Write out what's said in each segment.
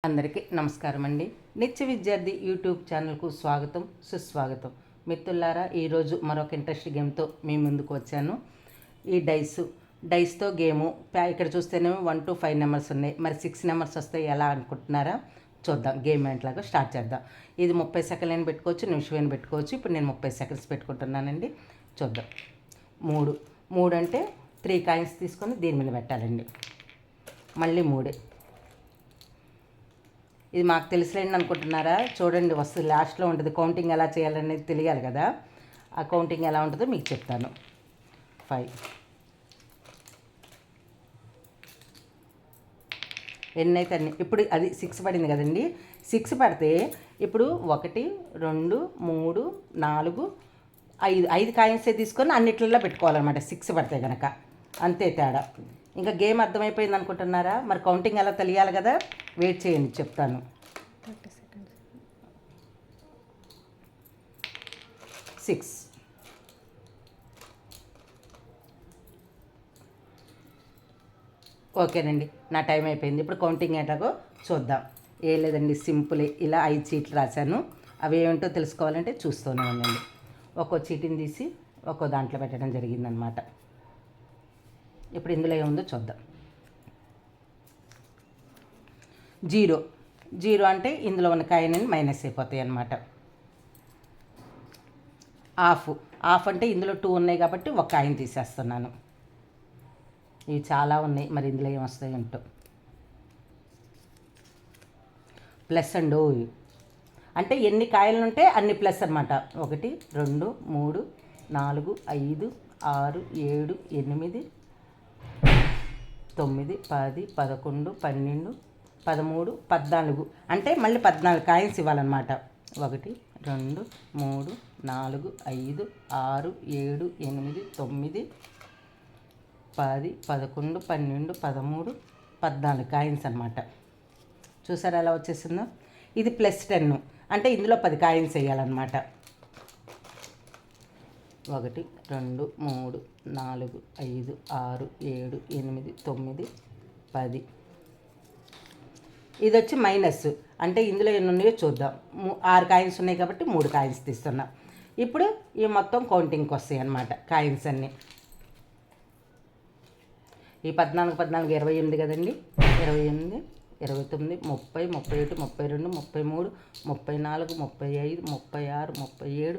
అందరికీ నమస్కారం అండి. నిత్య విద్యార్థి యూట్యూబ్ ఛానల్కు స్వాగతం, సుస్వాగతం. మిత్రులారా, ఈరోజు మరొక ఇంట్రెస్ట్ గేమ్తో మీ ముందుకు వచ్చాను. ఈ డైస్తో గేము ఇక్కడ చూస్తేనేమో 1 to 5 నెంబర్స్ ఉన్నాయి. మరి 6 నెంబర్స్ వస్తాయి ఎలా అనుకుంటున్నారా? చూద్దాం. గేమ్ ఏంట్లాగా స్టార్ట్ చేద్దాం. ఇది 30 సెకండ్లైనా పెట్టుకోవచ్చు, నిమిషమైనా పెట్టుకోవచ్చు. ఇప్పుడు నేను 30 సెకండ్స్ పెట్టుకుంటున్నానండి. చూద్దాం. 3 అంటే 3 కాయిన్స్ తీసుకొని దీని మీద పెట్టాలండి. మళ్ళీ 3. ఇది మాకు తెలిసిలేండి అనుకుంటున్నారా? చూడండి, వస్తుంది లాస్ట్లో ఉంటుంది. కౌంటింగ్ ఎలా చేయాలనేది తెలియాలి కదా. ఆ కౌంటింగ్ ఎలా ఉంటుందో మీకు చెప్తాను. 5 ఎన్నైతే అన్ని. ఇప్పుడు అది 6 పడింది కదండి. 6 పడితే ఇప్పుడు 1 2 3 4 5 కాయిన్సే తీసుకొని అన్నిట్లలో పెట్టుకోవాలన్నమాట. 6 పడితే కనుక అంతే తేడా. ఇంకా గేమ్ అర్థమైపోయింది అనుకుంటున్నారా? మరి కౌంటింగ్ ఎలా తెలియాలి కదా. వెయిట్ చేయండి, చెప్తాను. 6 ఓకేనండి, నా టైం అయిపోయింది. ఇప్పుడు కౌంటింగ్ ఏంటాగో చూద్దాం. ఏం లేదండి, సింపుల్. ఇలా 5 చీట్లు రాశాను. అవి ఏమిటో తెలుసుకోవాలంటే చూస్తూనే ఉండండి. ఒక్కో చీటిని తీసి ఒక్కో దాంట్లో పెట్టడం జరిగిందనమాట. ఇప్పుడు ఇందులో ఏముందో చూద్దాం. 0 అంటే ఇందులో ఉన్న కాయిన్ మైనస్ అయిపోతాయి అన్నమాట. హాఫ్ అంటే ఇందులో 2 ఉన్నాయి కాబట్టి ఒక కాయిన్ తీసేస్తున్నాను. ఇవి చాలా ఉన్నాయి, మరి ఇందులో ఏమొస్తాయి ఏంటో. ప్లస్ అండు అంటే ఎన్ని కాయలు ఉంటే అన్ని ప్లస్ అనమాట. 1 2 3 4 5 6 7 8 9 10 11 12 13 14 అంటే మళ్ళీ 14 కాయిన్స్ ఇవ్వాలన్నమాట. 1 2 3 4 5 6 7 8 9 10 11 12 13 14 కాయిన్స్ అనమాట. చూసారా ఎలా వచ్చేసిందో. ఇది +10 అంటే ఇందులో 10 కాయిన్స్ వేయాలన్నమాట. 1 2 3 4 5 6 7 8 9 10. ఇది వచ్చి మైనస్ అంటే ఇందులో ఎన్ని ఉన్నాయో చూద్దాం. 6 కాయిన్స్ ఉన్నాయి కాబట్టి 3 కాయిన్స్ తీస్తున్నాం. ఇప్పుడు ఈ మొత్తం కౌంటింగ్కి వస్తాయి అన్నమాట కాయిన్స్ అన్నీ. ఈ 14 14 28 కదండి. 28 29 30 31 32 33 34 35 36 37 38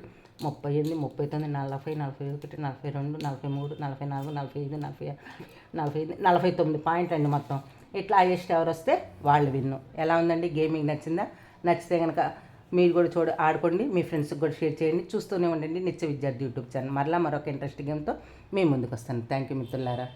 39 40 41 42 43 44 45 46 49 పాయింట్లు అండి మొత్తం. ఇట్లా హైయెస్ట్ ఎవరు వస్తే వాళ్ళు విన్ను. ఎలా ఉందండి? గేమింగ్ నచ్చిందా? నచ్చితే కనుక మీరు కూడా ఆడుకోండి, మీ ఫ్రెండ్స్కి కూడా షేర్ చేయండి. చూస్తూనే ఉండండి నిత్య విద్యార్థి యూట్యూబ్ ఛానల్. మరొక ఇంట్రెస్ట్ గేమ్తో మీ ముందుకు వస్తాను. థ్యాంక్ యూ మిత్రులారా.